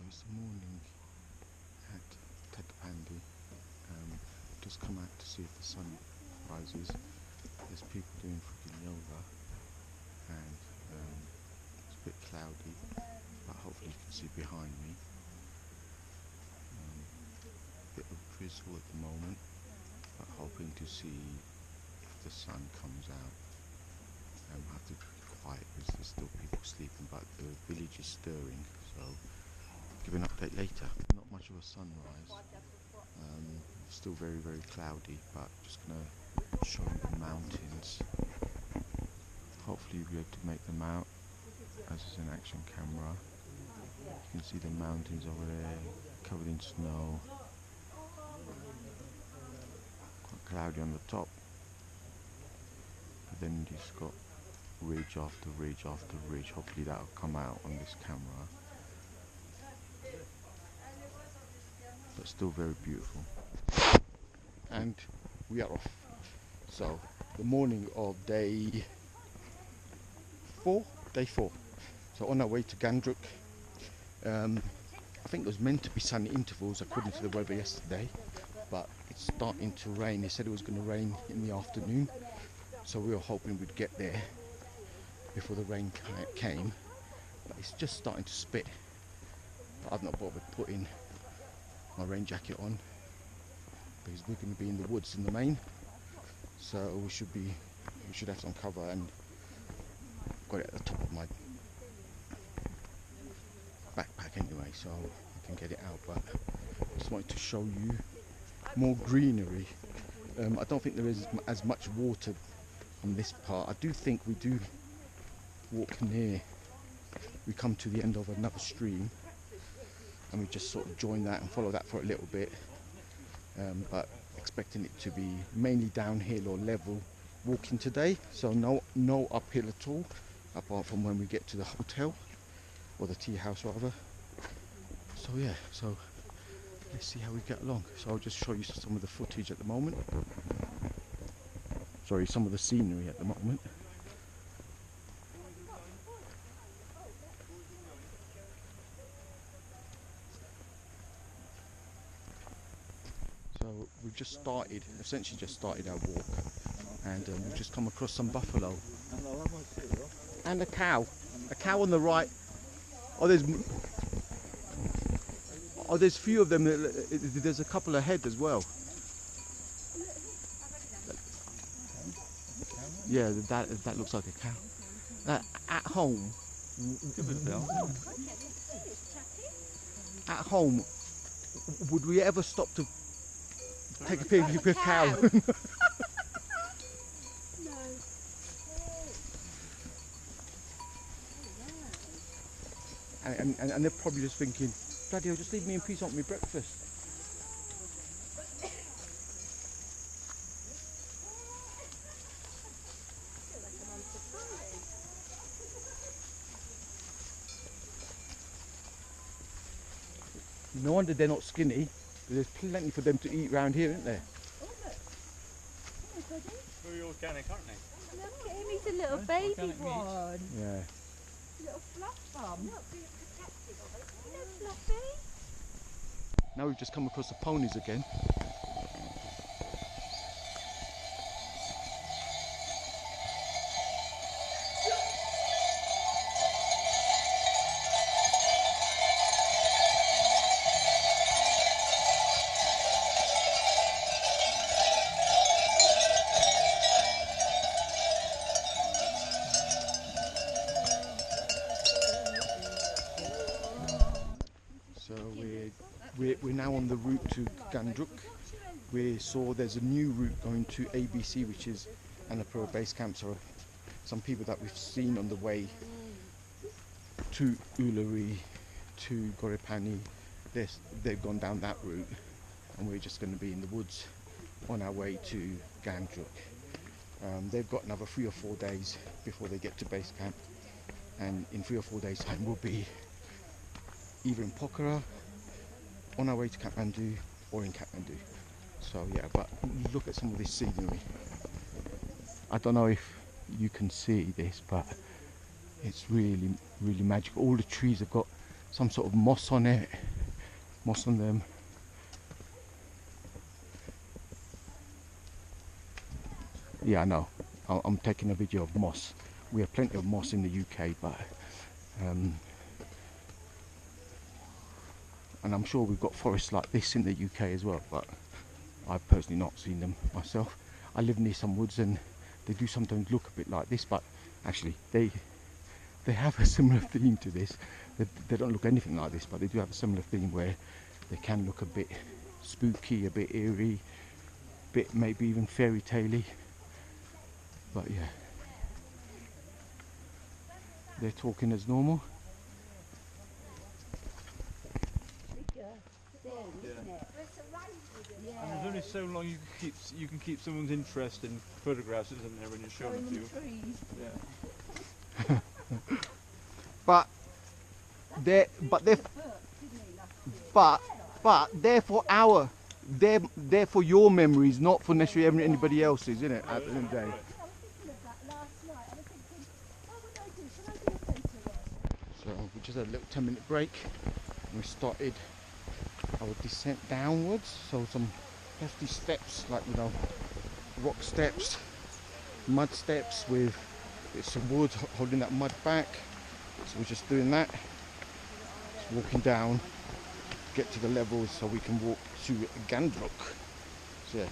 It's the morning at Tetapandi. Just come out to see if the sun rises. There's people doing freaking yoga, and it's a bit cloudy, but hopefully you can see behind me. Bit of drizzle at the moment, but hoping to see if the sun comes out. I have to be quiet because there's still people sleeping, but the village is stirring, so give an update later. Not much of a sunrise. Still very, very cloudy, but just gonna show you the mountains. Hopefully you'll be able to make them out as it's an action camera. You can see the mountains over there, covered in snow. Quite cloudy on the top, but then you just got ridge after ridge after ridge. Hopefully that'll come out on this camera. But still very beautiful. And we are off. So the morning of day 4. So on our way to Ghandruk. I think it was meant to be sunny intervals according to the weather yesterday, but it's starting to rain. They said it was going to rain in the afternoon, so we were hoping we'd get there before the rain came, but it's just starting to spit. But I've not bothered putting my rain jacket on because we're going to be in the woods in the main, so we should have some cover, and got it at the top of my backpack anyway, so I can get it out. But I just wanted to show you more greenery. I don't think there is as much water on this part. I do think we do walk near, we come to the end of another stream, and we just sort of join that and follow that for a little bit, but expecting it to be mainly downhill or level walking today, so no uphill at all, apart from when we get to the hotel, or the tea house rather. So yeah, so let's see how we get along. So I'll just show you some of the footage at the moment, sorry, some of the scenery at the moment. So we've essentially just started our walk, and we've just come across some buffalo and a cow on the right. There's a few of them. There's a couple ahead as well. Yeah, that looks like a cow. At home, would we ever stop to take a picture of a cow? No. And they're probably just thinking, bloody hell, just leave me in peace, I want me breakfast. No wonder they're not skinny. There's plenty for them to eat round here, isn't there? Very organic, aren't they? Look at him, he's a little baby one. Yeah. Little fluff bum. Look, being protected of it. Hello, Fluffy. Now we've just come across the ponies again. So we're now on the route to Ghandruk. We saw there's a new route going to ABC, which is Annapurna base camp. So some people that we've seen on the way to Uluru, to Gorepani, they've gone down that route, and we're just going to be in the woods on our way to Ghandruk. They've got another 3 or 4 days before they get to base camp, and in 3 or 4 days time we'll be either in Pokhara, on our way to Kathmandu, or in Kathmandu. So yeah, but look at some of this scenery. I don't know if you can see this, but it's really, really magical. All the trees have got some sort of moss on it, moss on them. Yeah, I know. I'm taking a video of moss. We have plenty of moss in the UK, but and I'm sure we've got forests like this in the UK as well, but I've personally not seen them myself. I live near some woods and they do sometimes look a bit like this, but actually they have a similar theme to this. They don't look anything like this, but they do have a similar theme where they can look a bit spooky, a bit eerie, a bit maybe even fairy tale-y. But yeah, they're talking as normal. And there's only so long you can keep someone's interest in photographs, isn't there, when you're showing them to you? Yeah. But they're for they're for your memories, not for necessarily anybody else's, isn't it? At the end of the day. So we just had a little 10-minute break. We started our descent downwards. So some hefty steps, like, you know, rock steps, mud steps with some wood holding that mud back. So we're just doing that. Just walking down, get to the levels so we can walk to Ghandruk. So yeah,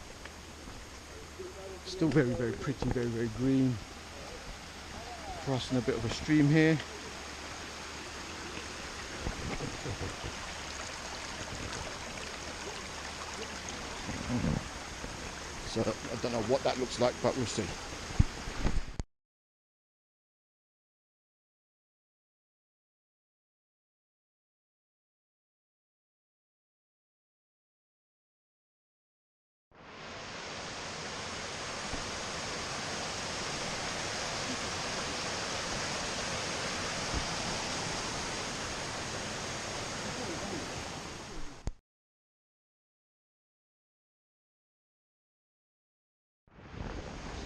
still very, very pretty, very, very green. Crossing a bit of a stream here. So I don't know what that looks like, but we'll see.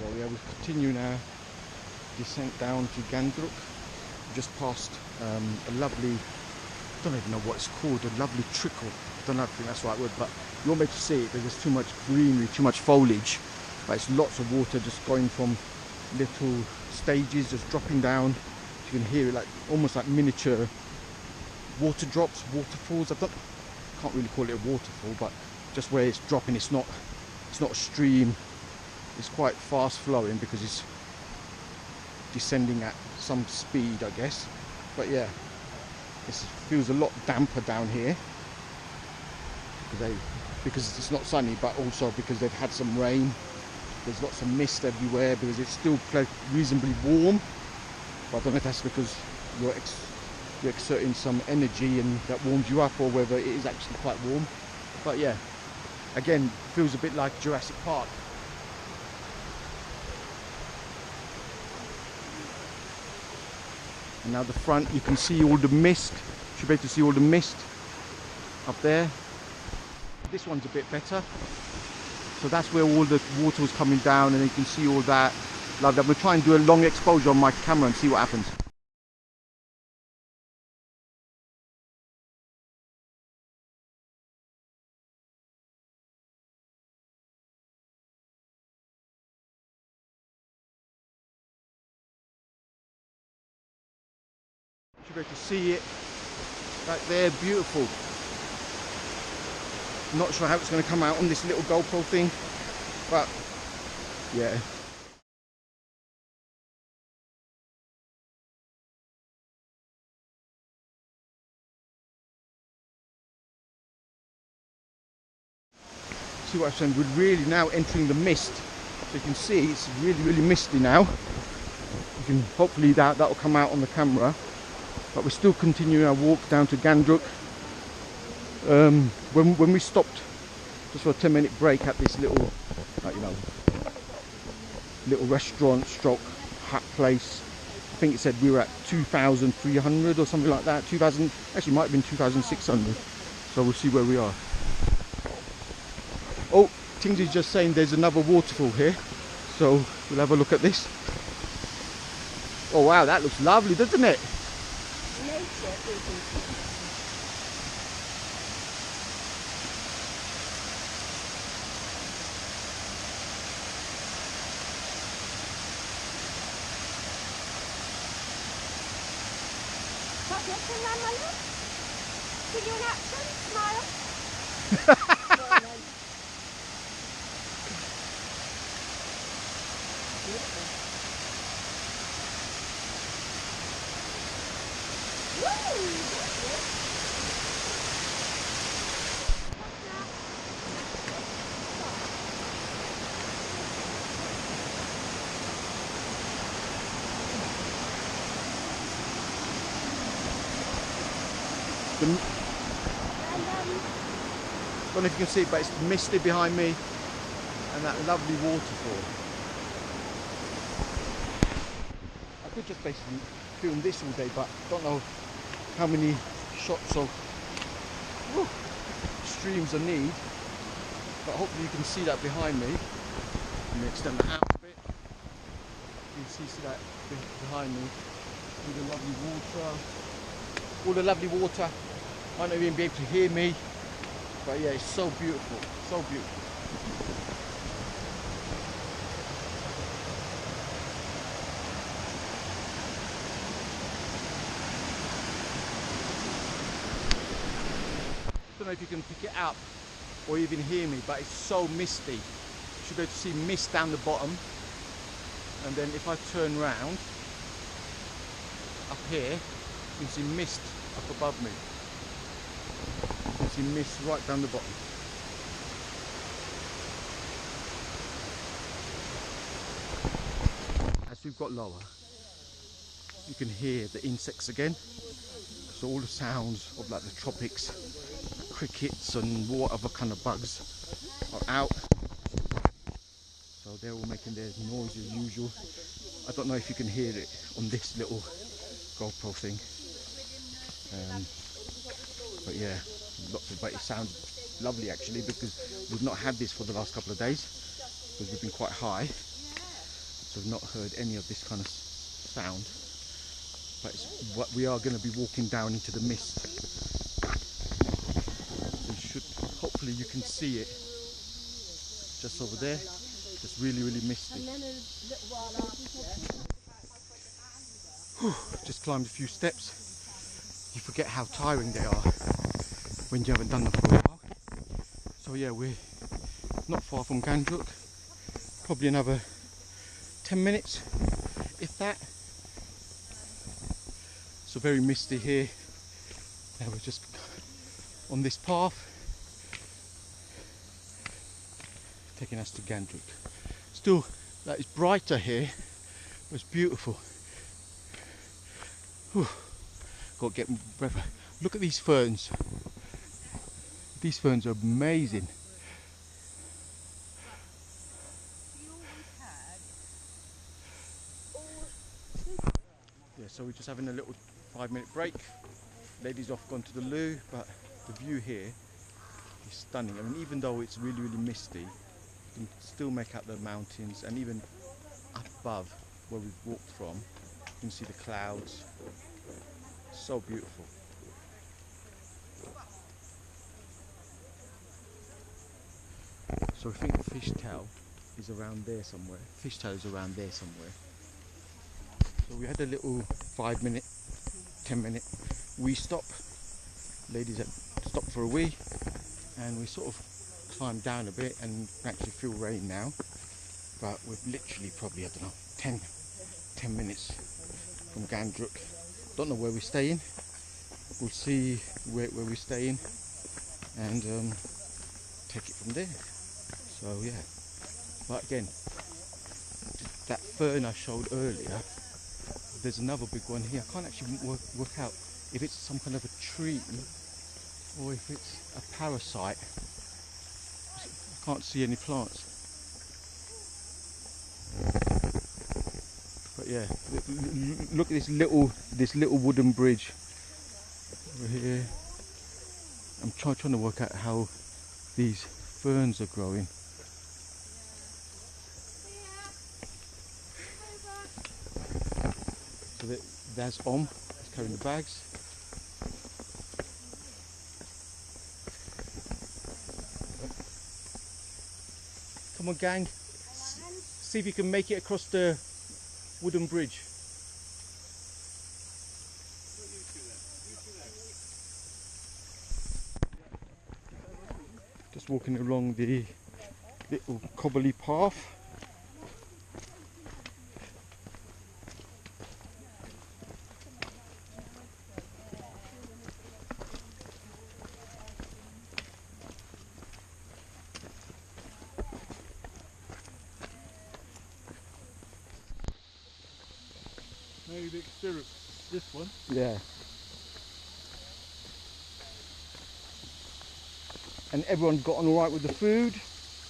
So yeah, we continue now descent down to Ghandruk. We just passed a lovely, I don't even know what it's called, a lovely trickle. I don't know if that's the right word, but you won't be able to see it because there's too much greenery, too much foliage. But it's lots of water just going from little stages, just dropping down. You can hear it like almost like miniature water drops, waterfalls. Can't really call it a waterfall, but just where it's dropping, it's not a stream. It's quite fast flowing because it's descending at some speed, I guess. But yeah, it feels a lot damper down here because it's not sunny, but also because they've had some rain. There's lots of mist everywhere because it's still reasonably warm. But I don't know if that's because you're exerting some energy and that warms you up, or whether it is actually quite warm. But yeah, again, feels a bit like Jurassic Park. And now the front, you can see all the mist. You should be able to see all the mist up there. This one's a bit better. So that's where all the water was coming down, and you can see all that. Like that. We'll try and do a long exposure on my camera and see what happens. You should be able to see it right there, beautiful. Not sure how it's going to come out on this little GoPro thing, but yeah. See what I'm saying? We're really now entering the mist. So you can see it's really, really misty now. You can hopefully that'll come out on the camera. But we're still continuing our walk down to Ghandruk. When we stopped just for a 10-minute break at this little, little restaurant stroke hut place, I think it said we were at 2,300 or something like that. 2,000, actually might have been 2,600. So we'll see where we are. Oh, Tingsy's just saying there's another waterfall here, so we'll have a look at this. Oh wow, that looks lovely, doesn't it? What's your thing, my love? See you in action, smile. I don't know if you can see it, but it's misty behind me and that lovely waterfall. I could just basically film this all day, but I don't know how many shots of streams I need. But hopefully you can see that behind me. Let me extend that out a bit. You can see that behind me. All the lovely water. All the lovely water. Might not even be able to hear me, but yeah, it's so beautiful, so beautiful. I don't know if you can pick it up or even hear me, but it's so misty. You should be able to see mist down the bottom, and then if I turn round up here, you can see mist up above me. You can see mist right down the bottom. As we've got lower, you can hear the insects again. So all the sounds of like the tropics, crickets and whatever kind of bugs are out. So they're all making their noise as usual. I don't know if you can hear it on this little GoPro thing. But yeah, but it sounds lovely actually, because we've not had this for the last couple of days because we've been quite high, so we've not heard any of this kind of sound. But we are going to be walking down into the mist, so hopefully you can see it just over there. It's really misty. Just climbed a few steps. You forget how tiring they are when you haven't done them for a while. So yeah, we're not far from Ghandruk, probably another 10 minutes if that. So very misty here. Now we're just on this path taking us to Ghandruk. Still, that is brighter here. It's beautiful. Whew. Got to get breath. Look at these ferns. These ferns are amazing. Yeah, so we're just having a little 5-minute break. Lady's off gone to the loo, but the view here is stunning. I mean, even though it's really misty, you can still make out the mountains, and even up above where we've walked from, you can see the clouds. So beautiful. So I think Fishtail is around there somewhere. Fishtail is around there somewhere. So we had a little 5-minute, 10-minute wee stop. Ladies had stopped for a wee, and we sort of climbed down a bit and actually feel rain now. But we're literally probably, I don't know, 10 minutes from Ghandruk. Don't know where we're staying. We'll see where we're staying and take it from there. So yeah, but again, that fern I showed earlier, there's another big one here. I can't actually work out if it's some kind of a tree or if it's a parasite. I can't see any plants. But yeah, look at this little wooden bridge over here. I'm trying to work out how these ferns are growing. So there's Om, he's carrying the bags. Come on, gang. See if you can make it across the wooden bridge. Just walking along the little cobbly path. Maybe the exterior, this one. Yeah. And everyone got on all right with the food.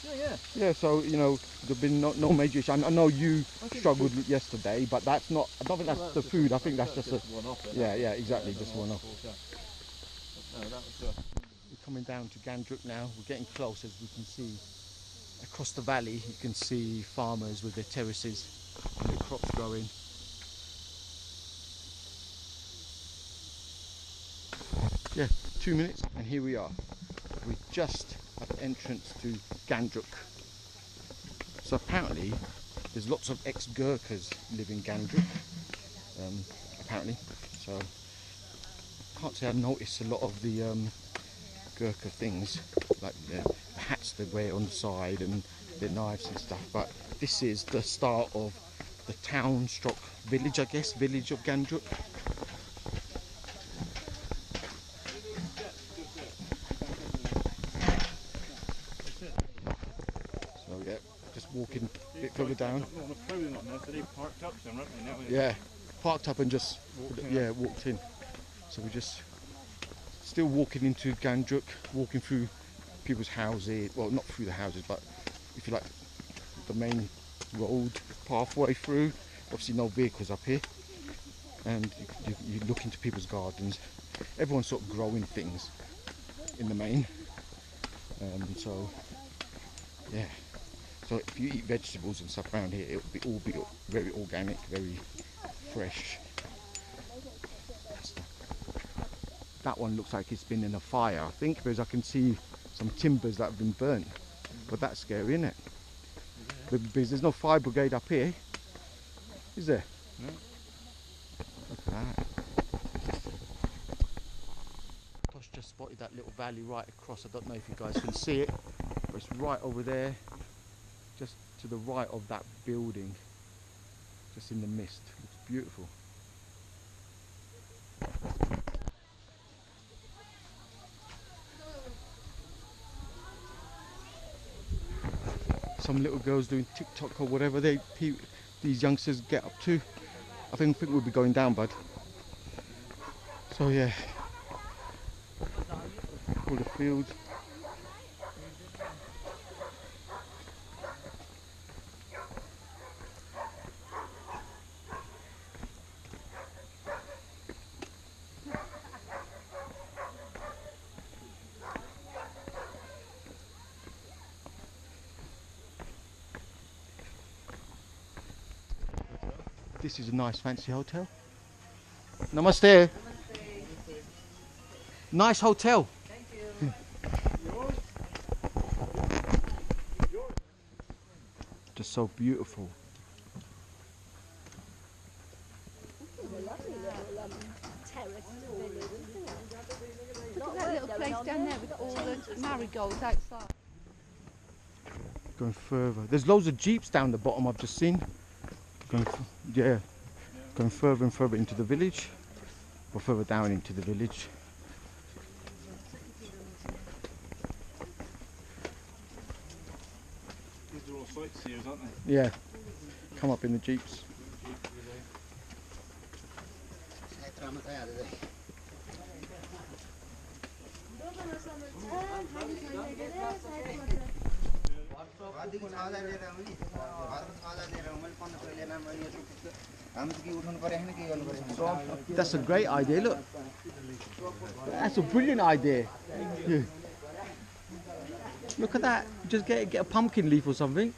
Yeah. Yeah, so you know there've been no major issue. I know you struggled with yesterday, but that's not. I don't think that's the food. I think that's just a. one-off. Yeah, exactly, just one off. No, that was. We're coming down to Ghandruk now. We're getting close, as we can see across the valley. You can see farmers with their terraces and their crops growing. Yeah, 2 minutes, and here we are. We're just at the entrance to Ghandruk. So apparently there's lots of ex-Gurkhas live in Ghandruk, apparently. So I can't say I've noticed a lot of the Gurkha things, like the hats they wear on the side and their knives and stuff, but this is the start of the town stroke village, I guess, village of Ghandruk. So yeah, just walking a bit further down. Yeah, parked up and just walked in. So we're just still walking into Ghandruk, walking through people's houses. Well, not through the houses, but if you like, the main road pathway through. Obviously, no vehicles up here, and you look into people's gardens. Everyone's sort of growing things in the main. So yeah. So if you eat vegetables and stuff around here, it'll be very organic, very fresh. That one looks like it's been in a fire, I think, because I can see some timbers that have been burnt. But that's scary, isn't it? Because there's no fire brigade up here, is there? No. Look at that. Tosh just spotted that little valley right across. I don't know if you guys can see it, but it's right over there, just to the right of that building, just in the mist. It's beautiful. Some little girls doing TikTok or whatever these youngsters get up to. I think we'll be going down, bud. So yeah, all the fields. This is a nice fancy hotel. Namaste. Nice hotel. Thank you. Just so beautiful. Look at that little place down there with all the marigolds outside. Going further. There's loads of jeeps down the bottom I've just seen. Going further and further into the village, or further down into the village. These are all sightseers, aren't they? Yeah, come up in the jeeps. That's a great idea, look. That's a brilliant idea. Yeah. Look at that. Just get a pumpkin leaf or something.